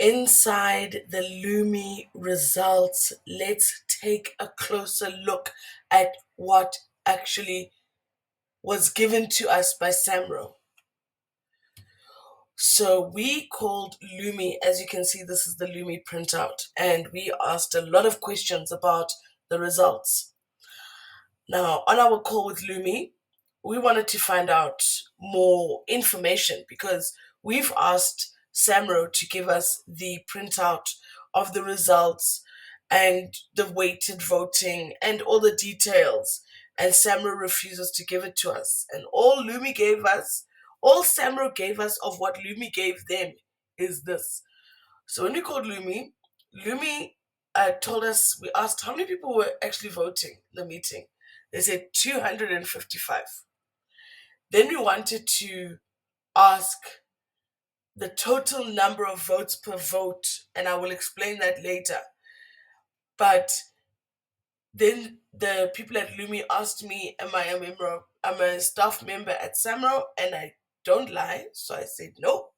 Inside the Lumi results, let's take a closer look at what actually was given to us by Samro. So we called Lumi, as you can see, this is the Lumi printout, and we asked a lot of questions about the results. Now, on our call with Lumi, we wanted to find out more information because we've asked Samro to give us the printout of the results and the weighted voting and all the details. And Samro refuses to give it to us. And all Samro gave us of what Lumi gave them is this. So when we called Lumi, Lumi told us, we asked how many people were actually voting in the meeting. They said 255. Then we wanted to ask the total number of votes per vote, and I will explain that later. But then the people at Lumi asked me, am I a member? I'm a staff member at Samro, and I don't lie. So I said, no,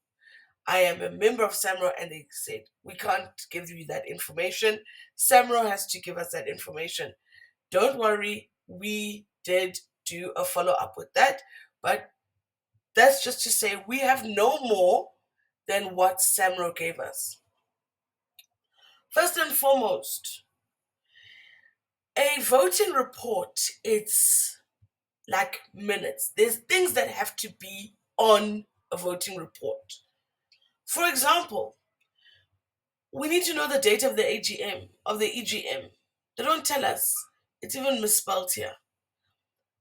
I am a member of Samro, and they said, we can't give you that information. Samro has to give us that information. Don't worry, we did do a follow-up with that, but that's just to say we have no more than what Samro gave us. First and foremost, a voting report, it's like minutes. There's things that have to be on a voting report. For example, we need to know the date of the EGM. They don't tell us. It's even misspelled here.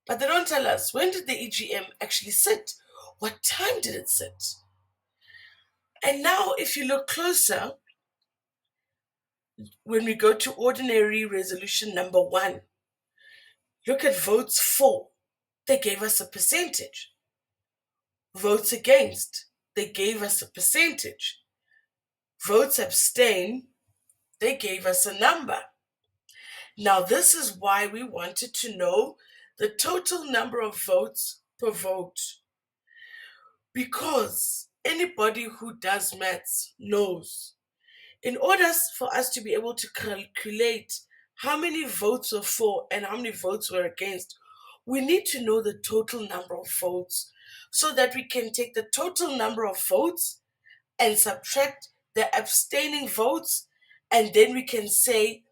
But they don't tell us, when did the EGM actually sit? What time did it sit? And now, if you look closer, when we go to ordinary resolution number 1, look at votes for. They gave us a percentage. Votes against. They gave us a percentage. Votes abstain. They gave us a number. Now, this is why we wanted to know the total number of votes per vote. Because anybody who does maths knows, in order for us to be able to calculate how many votes were for and how many votes were against, we need to know the total number of votes so that we can take the total number of votes and subtract the abstaining votes, and then we can say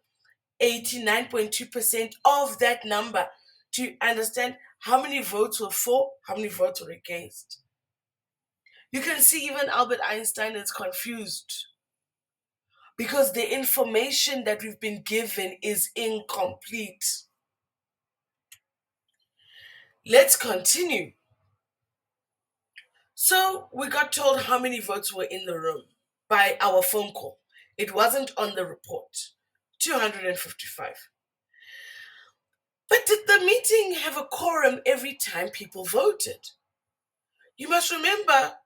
89.2% of that number to understand how many votes were for, how many votes were against. You can see even Albert Einstein is confused because the information that we've been given is incomplete. Let's continue. So we got told how many votes were in the room by our phone call. It wasn't on the report. 255. But did the meeting have a quorum every time people voted? You must remember,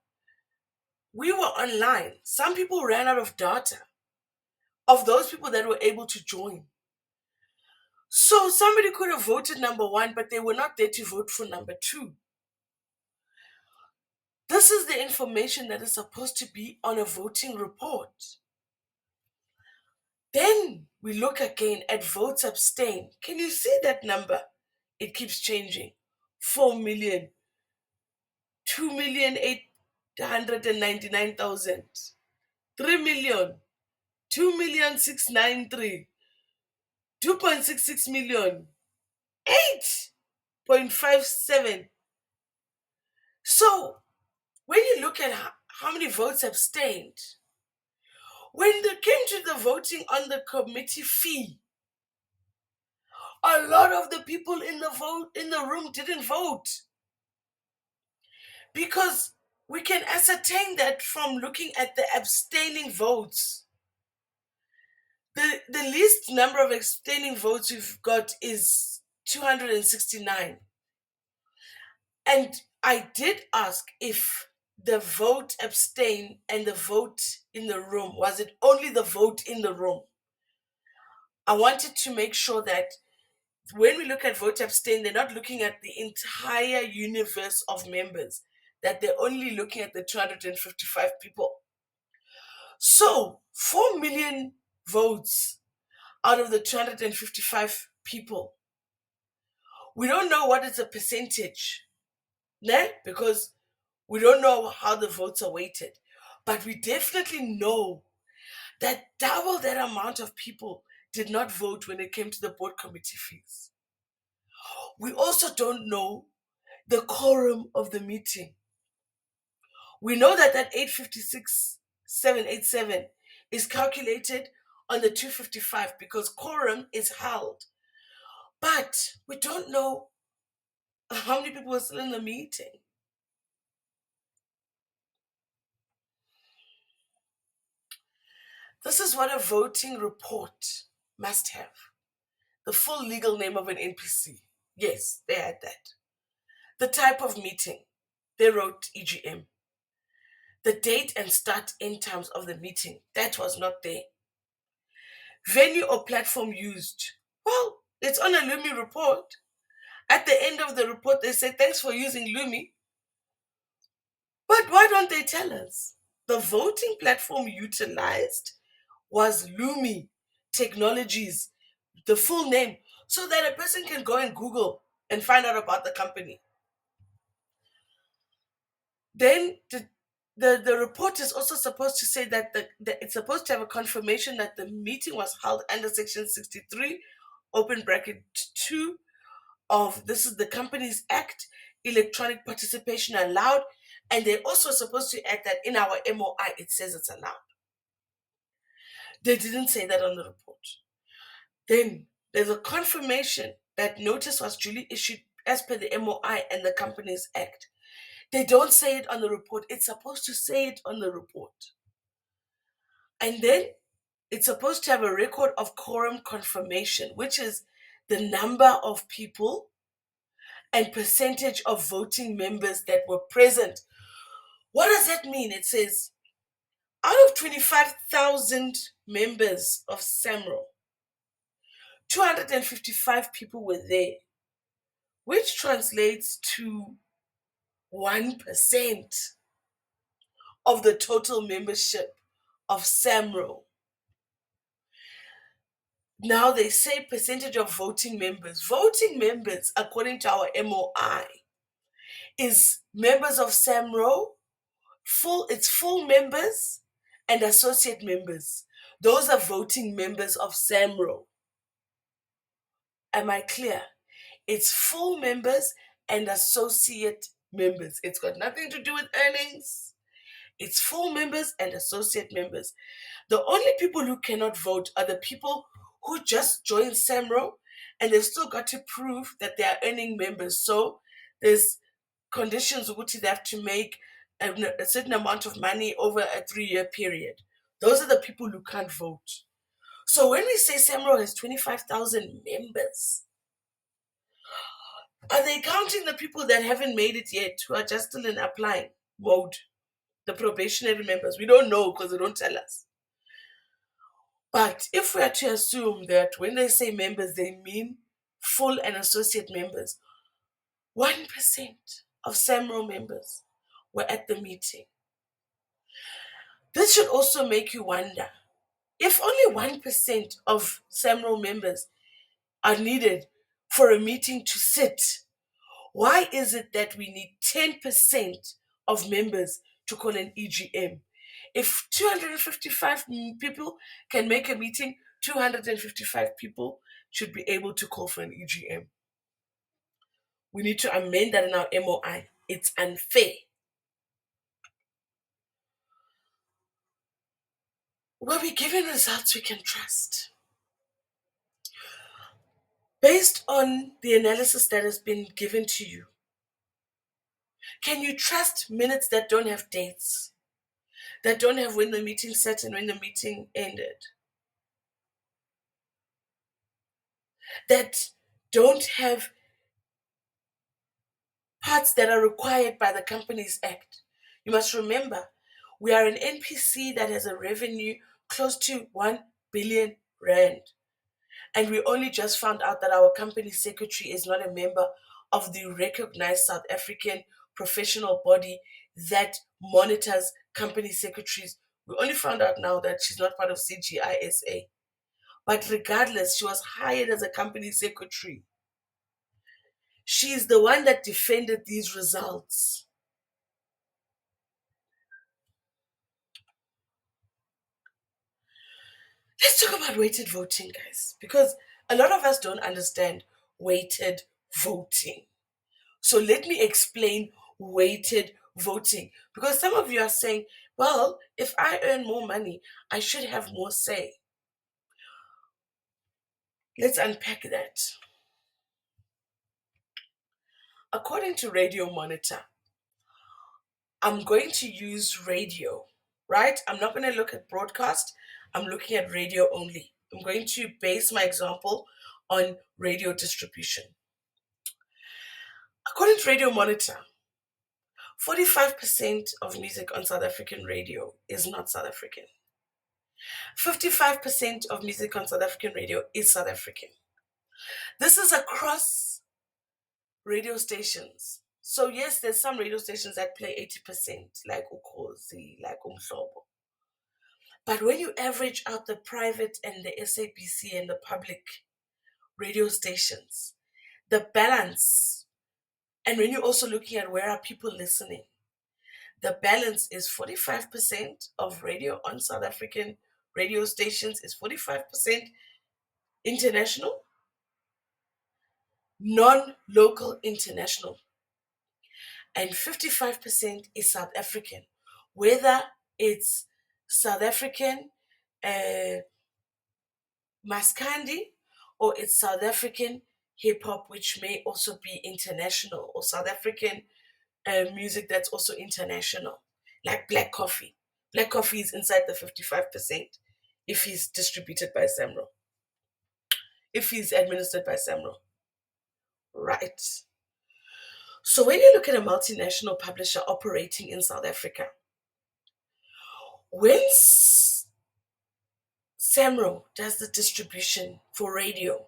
we were online. Some people ran out of data of those people that were able to join. So somebody could have voted number 1, but they were not there to vote for number 2. This is the information that is supposed to be on a voting report. Then we look again at votes abstain. Can you see that number? It keeps changing. 4 million, 2,899,000, 3 million, 2,693,000, 2.66 million, 8.57. So when you look at how many votes abstained, when they came to the voting on the committee fee, a lot of the people in the room didn't vote, because we can ascertain that from looking at the abstaining votes. The least number of abstaining votes we've got is 269. And I did ask if the vote abstain and the vote in the room, was it only the vote in the room? I wanted to make sure that when we look at vote abstain, they're not looking at the entire universe of members, that they're only looking at the 255 people. So 4 million votes out of the 255 people. We don't know what is the percentage, né? Because we don't know how the votes are weighted. But we definitely know that double that amount of people did not vote when it came to the board committee fees. We also don't know the quorum of the meeting. We know that 856,787 is calculated on the 255 because quorum is held. But we don't know how many people were still in the meeting. This is what a voting report must have. The full legal name of an NPC. Yes, they had that. The type of meeting. They wrote EGM. The date and start end times of the meeting. That was not there. Venue or platform used. Well, it's on a Lumi report. At the end of the report, they say, thanks for using Lumi. But why don't they tell us? The voting platform utilized was Lumi Technologies, the full name, so that a person can go and Google and find out about the company. Then the report is also supposed to say that it's supposed to have a confirmation that the meeting was held under Section 63, open bracket 2 of this is the Companies Act, electronic participation allowed, and they're also supposed to add that in our MOI it says it's allowed. They didn't say that on the report. Then there's a confirmation that notice was duly issued as per the MOI and the Companies Act. They don't say it on the report. It's supposed to say it on the report. And then it's supposed to have a record of quorum confirmation, which is the number of people and percentage of voting members that were present. What does that mean? It says out of 25,000 members of Samro, 255 people were there, which translates to 1% of the total membership of Samro. Now they say percentage of voting members. Voting members, according to our MOI, is members of Samro, it's full members and associate members. Those are voting members of Samro. Am I clear? It's full members and associate members. It's got nothing to do with earnings. It's full members and associate members. The only people who cannot vote are the people who just joined Samro and they've still got to prove that they are earning members. So there's conditions which they have to make a certain amount of money over a 3-year period. Those are the people who can't vote. So when we say Samro has 25,000 members, are they counting the people that haven't made it yet, who are just still in applying mode? The probationary members? We don't know because they don't tell us. But if we are to assume that when they say members, they mean full and associate members, 1% of Samro members were at the meeting. This should also make you wonder, if only 1% of Samro members are needed for a meeting to sit, why is it that we need 10% of members to call an EGM? If 255 people can make a meeting, 255 people should be able to call for an EGM. We need to amend that in our MOI. It's unfair. Were we given results we can trust? Based on the analysis that has been given to you, can you trust minutes that don't have dates? That don't have when the meeting started and when the meeting ended? That don't have parts that are required by the Companies Act? You must remember, we are an NPC that has a revenue close to 1 billion rand. And we only just found out that our company secretary is not a member of the recognized South African professional body that monitors company secretaries We only found out now that she's not part of CGISA. But regardless, she was hired as a company secretary. She's the one that defended these results. Let's talk about weighted voting, guys, because a lot of us don't understand weighted voting. So let me explain weighted voting, because some of you are saying, well, if I earn more money, I should have more say. Let's unpack that. According to Radio Monitor, I'm going to use radio, right? I'm not going to look at broadcast. I'm looking at radio only. I'm going to base my example on radio distribution. According to Radio Monitor, 45% of music on South African radio is not South African. 55% of music on South African radio is South African. This is across radio stations. So yes, there's some radio stations that play 80%, like Ukhozi, like Umhlobo. But when you average out the private and the SABC and the public radio stations, the balance, and when you're also looking at where are people listening, the balance is 45% of radio on South African radio stations is 45% international, non-local international, and 55% is South African, whether it's South African Maskandi or it's South African hip hop, which may also be international, or South African music that's also international, like Black Coffee. Black Coffee is inside the 55% if he's distributed by Samro, if he's administered by Samro. Right. So when you look at a multinational publisher operating in South Africa, when Samro does the distribution for radio,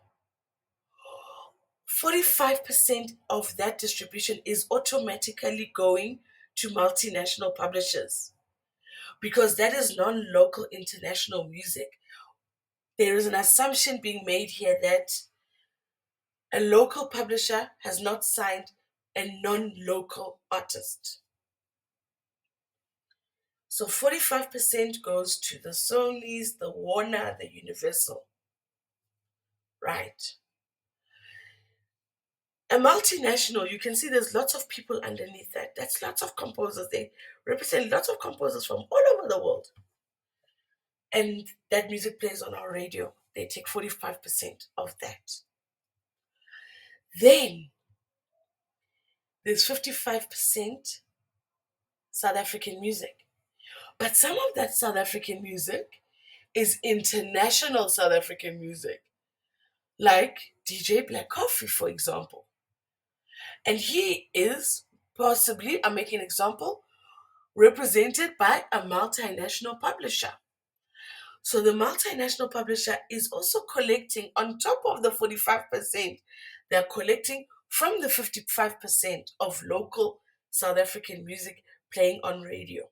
45% of that distribution is automatically going to multinational publishers because that is non local international music. There is an assumption being made here that a local publisher has not signed a non local artist. So 45% goes to the Sonys, the Warner, the Universal. Right. A multinational, you can see there's lots of people underneath that. That's lots of composers. They represent lots of composers from all over the world. And that music plays on our radio. They take 45% of that. Then there's 55% South African music. But some of that South African music is international South African music, like DJ Black Coffee, for example. And he is possibly, I'm making an example, represented by a multinational publisher. So the multinational publisher is also collecting, on top of the 45%, they're collecting from the 55% of local South African music playing on radio.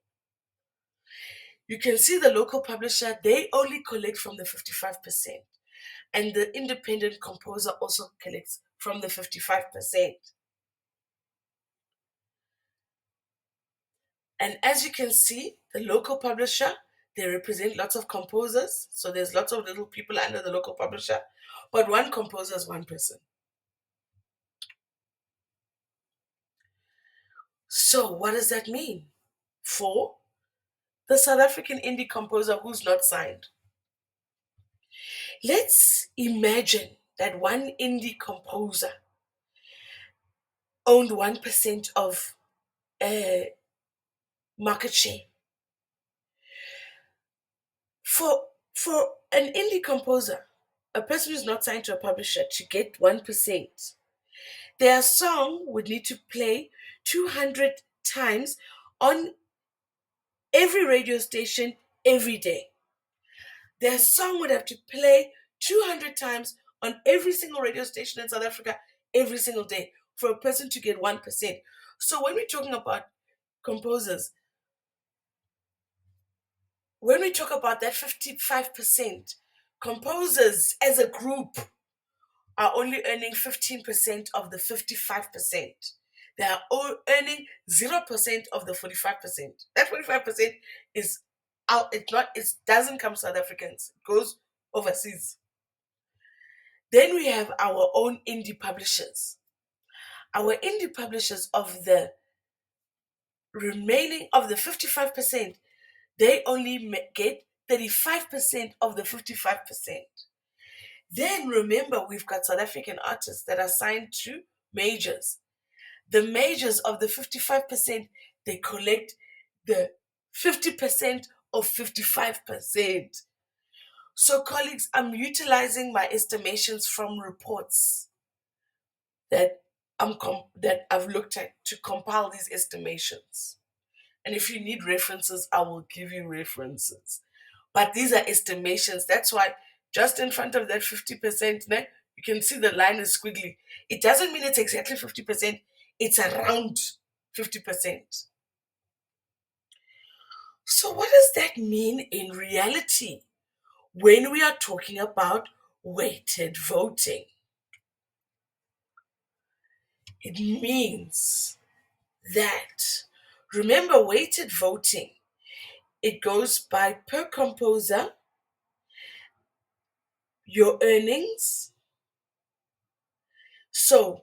You can see the local publisher, they only collect from the 55%. And the independent composer also collects from the 55%. And as you can see, the local publisher, they represent lots of composers. So there's lots of little people under the local publisher, but one composer is one person. So what does that mean for the South African indie composer who's not signed? Let's imagine that one indie composer owned 1% of market share. For an indie composer, a person who's not signed to a publisher, to get 1%, their song would need to play 200 times on every radio station every day. Their song would have to play 200 times on every single radio station in South Africa every single day for a person to get 1%. So when we're talking about composers, when we talk about that 55%, composers as a group are only earning 15% of the 55%. They are all earning 0% of the 45%. That 45% is out, it doesn't come South Africans, it goes overseas. Then we have our own indie publishers. Our indie publishers, of the remaining of the 55%, they only get 35% of the 55%. Then remember, we've got South African artists that are signed to majors. The majors of the 55%, they collect the 50% of 55%. So, colleagues, I'm utilizing my estimations from reports that that I've looked at to compile these estimations. And if you need references, I will give you references. But these are estimations. That's why just in front of that 50%, you can see the line is squiggly. It doesn't mean it's exactly 50%, it's around 50%. So, what does that mean in reality when we are talking about weighted voting? It means that, remember, weighted voting, it goes by per composer, your earnings. So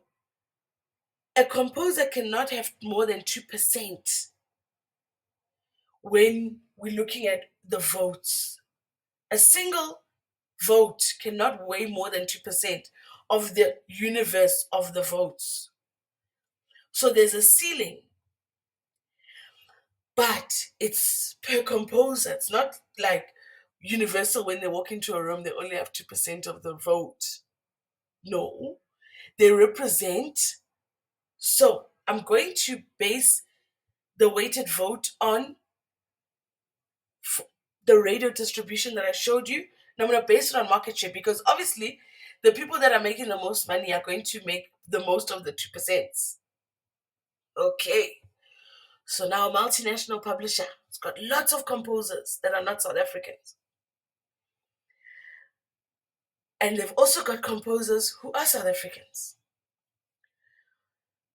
a composer cannot have more than 2% when we're looking at the votes. A single vote cannot weigh more than 2% of the universe of the votes. So there's a ceiling, but it's per composer. It's not like universal when they walk into a room, they only have 2% of the vote. No, they represent. So I'm going to base the weighted vote on the radio distribution that I showed you. And I'm going to base it on market share because obviously the people that are making the most money are going to make the most of the 2%. Okay. So now a multinational publisher, it's got lots of composers that are not South Africans. And they've also got composers who are South Africans.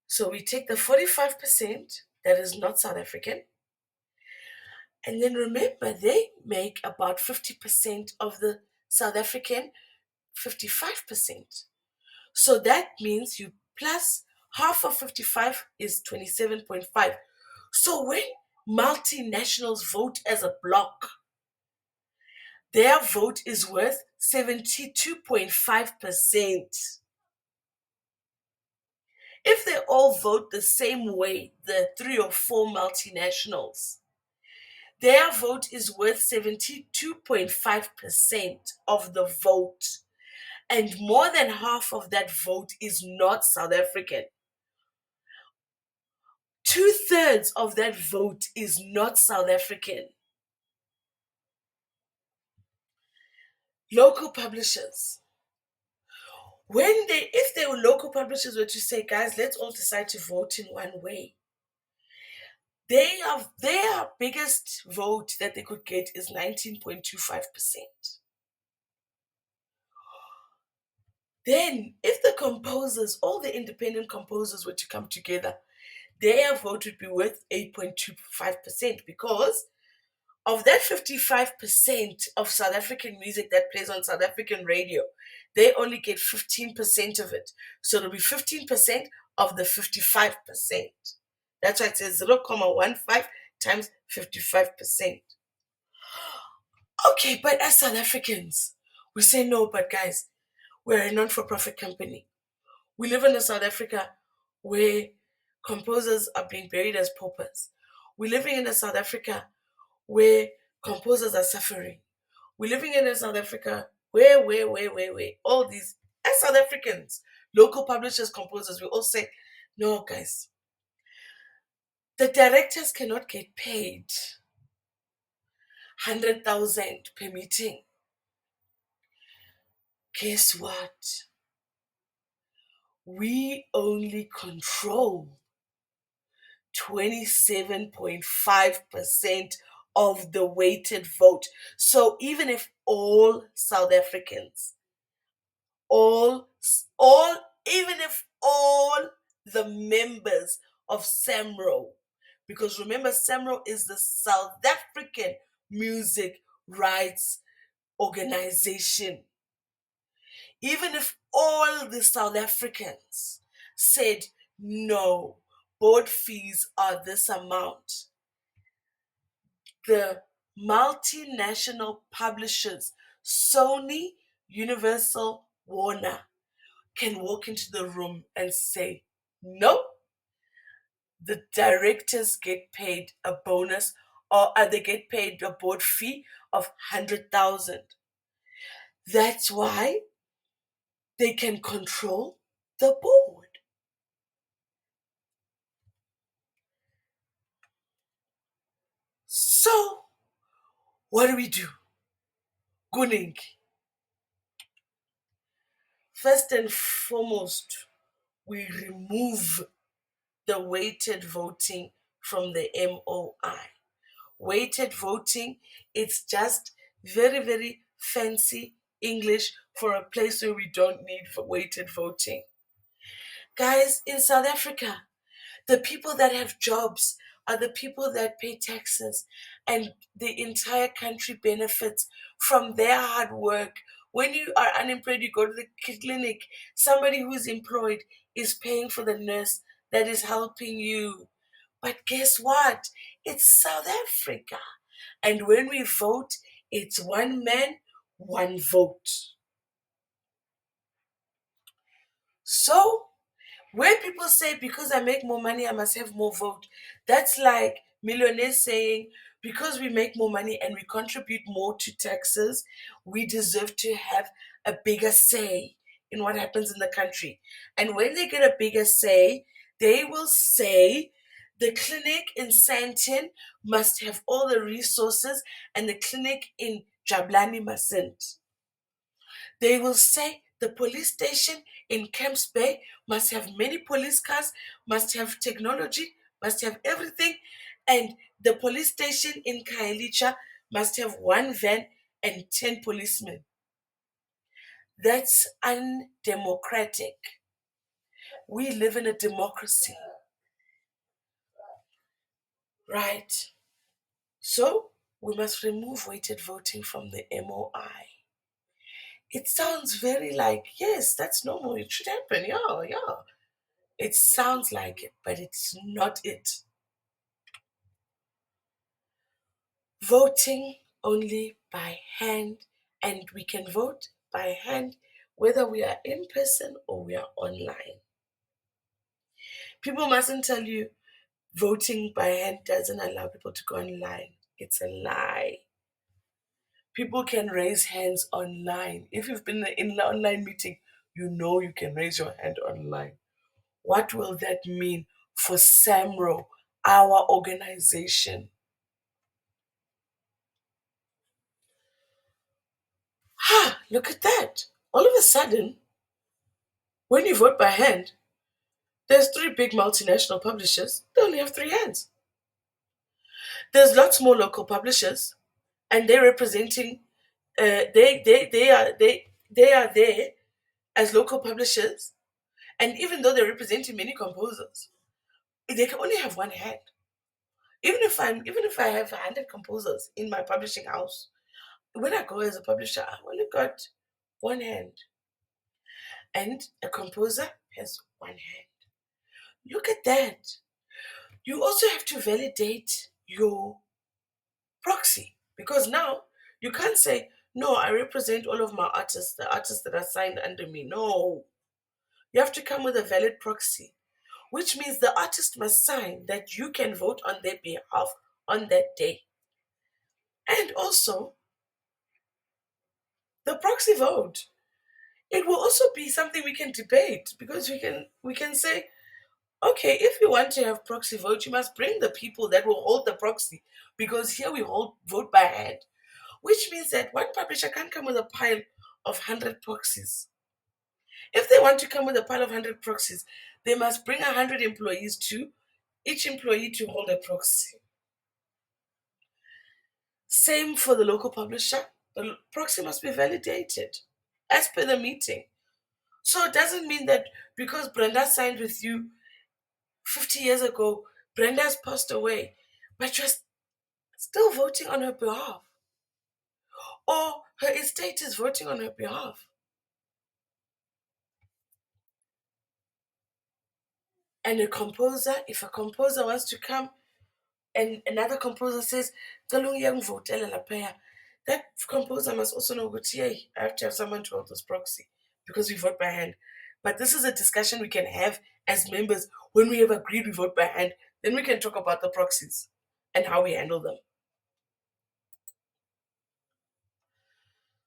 So we take the 45% that is not South African. And then remember, they make about 50% of the South African 55%. So that means you plus half of 55 is 27.5. So when multinationals vote as a block, their vote is worth 72.5%. If they all vote the same way, the 3 or 4 multinationals, their vote is worth 72.5% of the vote. And more than half of that vote is not South African. 2/3 of that vote is not South African. Local publishers. If they were local publishers were to say, guys, let's all decide to vote in one way, their biggest vote that they could get is 19.25%. Then, if the composers, all the independent composers were to come together, their vote would be worth 8.25% because of that 55% of South African music that plays on South African radio, they only get 15% of it. So it'll be 15% of the 55%. That's why it says 0.15 times 55%. Okay, but as South Africans, we say no, but guys, we're a non for profit company. We live in a South Africa where composers are being buried as paupers. We're living in a South Africa where composers are suffering. We're living in a South Africa where, all these, as South Africans, local publishers, composers, we all say, no, guys, the directors cannot get paid 100,000 per meeting. Guess what? We only control 27.5% of the weighted vote. So even if all South Africans, all, all, even if all the members of Samro, because remember, Samro is the South African Music Rights Organization. Even if all the South Africans said, no, board fees are this amount, the multinational publishers, Sony, Universal, Warner, can walk into the room and say, no, the directors get paid a bonus, or they get paid a board fee of 100,000. That's why they can control the board. So, what do we do? Guning. First and foremost, we remove the weighted voting from the MOI. Weighted voting, it's just very, very fancy English for a place where we don't need weighted voting. Guys, in South Africa, the people that have jobs are the people that pay taxes, and the entire country benefits from their hard work. When you are unemployed, you go to the clinic. Somebody who's employed is paying for the nurse that is helping you. But guess what? It's South Africa. And when we vote, it's one man, one vote. So when people say, because I make more money, I must have more vote, that's like millionaires saying, because we make more money and we contribute more to taxes, we deserve to have a bigger say in what happens in the country. And when they get a bigger say, they will say the clinic in Sandton must have all the resources and the clinic in Jablani mustn't. They will say the police station in Camps Bay must have many police cars, must have technology, must have everything, and the police station in Kailicha must have one van and 10 policemen. That's undemocratic. We live in a democracy, right? So we must remove weighted voting from the MOI. It sounds very like, yes, that's normal. It should happen. Yeah, yeah. It sounds like it, but it's not it. Voting only by hand, and we can vote by hand whether we are in person or we are online. People mustn't tell you voting by hand doesn't allow people to go online. It's a lie. People can raise hands online. If you've been in an online meeting, you know you can raise your hand online. What will that mean for SAMRO, our organization? Ha! Look at that. All of a sudden, when you vote by hand, there's three big multinational publishers. They only have three hands. There's lots more local publishers, and they're representing. They are there as local publishers, and even though they're representing many composers, they can only have one hand. Even if I have 100 composers in my publishing house, when I go as a publisher, I've only got one hand, and a composer has one hand. Look at that. You also have to validate your proxy, because now you can't say, no, I represent all of my artists, the artists that are signed under me. No, you have to come with a valid proxy, which means the artist must sign that you can vote on their behalf on that day. And also, the proxy vote, it will also be something we can debate, because we can say, okay, if you want to have proxy vote, you must bring the people that will hold the proxy, because here we hold vote by hand, which means that one publisher can't come with a pile of 100 proxies. If they want to come with a pile of 100 proxies, they must bring 100 employees to each employee to hold a proxy. Same for the local publisher. The proxy must be validated as per the meeting. So it doesn't mean that because Brenda signed with you 50 years ago, Brenda's passed away, but you're still voting on her behalf, or her estate is voting on her behalf. And if a composer wants to come and another composer says, "Kalung yang votela lapaya," that composer must also know, "Hey, I have to have someone to hold this proxy because we vote by hand." But this is a discussion we can have as members when we have agreed we vote by hand. Then we can talk about the proxies and how we handle them.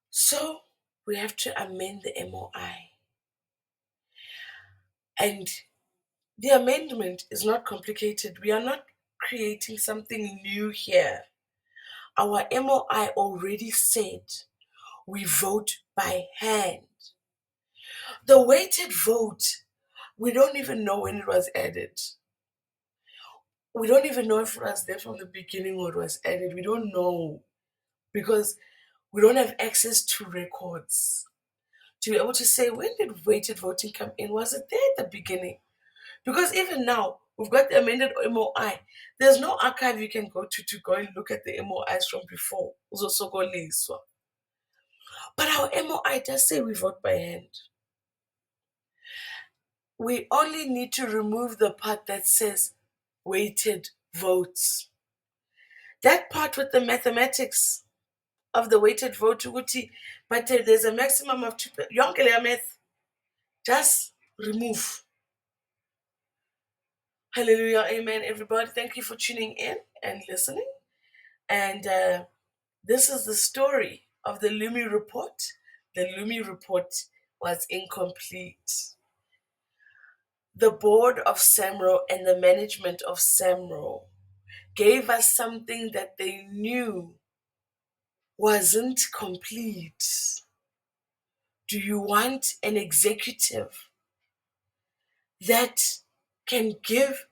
So we have to amend the MOI. And the amendment is not complicated. We are not creating something new here. Our MOI already said we vote by hand. The weighted vote, we don't even know when it was added. We don't even know if it was there from the beginning or it was added. We don't know because we don't have access to records to be able to say when did weighted voting come in? Was it there at the beginning? Because even now, we've got the amended MOI. There's no archive you can go to go and look at the MOIs from before. But our MOI does say we vote by hand. We only need to remove the part that says weighted votes. That part with the mathematics of the weighted vote, but there's a maximum of two. Math, just remove. Hallelujah, amen, everybody. Thank you for tuning in and listening. And this is the story of the Lumi report. The Lumi report was incomplete. The board of Samro and the management of Samro gave us something that they knew wasn't complete. Do you want an executive that can give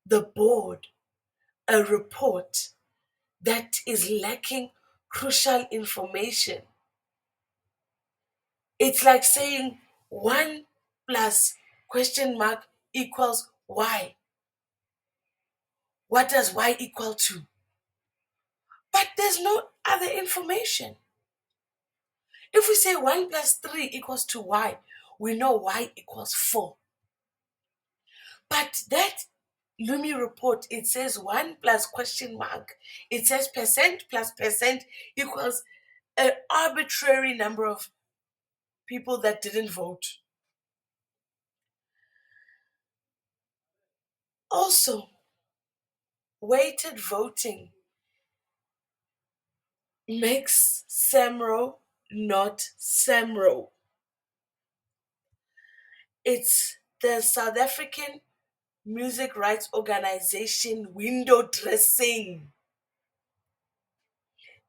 the board a report that is lacking crucial information? It's like saying 1 plus question mark equals y. What does y equal to? But there's no other information. If we say 1 plus 3 equals to y, we know y equals 4. But that Lumi report, it says 1 plus question mark. It says percent plus percent equals an arbitrary number of people that didn't vote. Also, weighted voting makes Samro not Samro. It's the South African Music Rights Organization window dressing.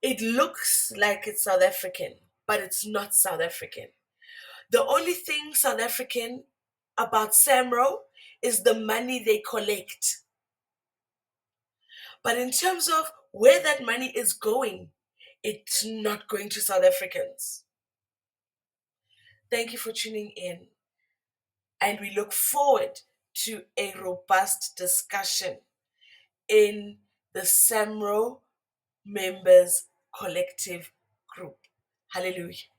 It looks like it's South African, but it's not South African. The only thing South African about Samro is the money they collect. But in terms of where that money is going, it's not going to South Africans. Thank you for tuning in. And we look forward to a robust discussion in the Samro Members Collective Group. Hallelujah.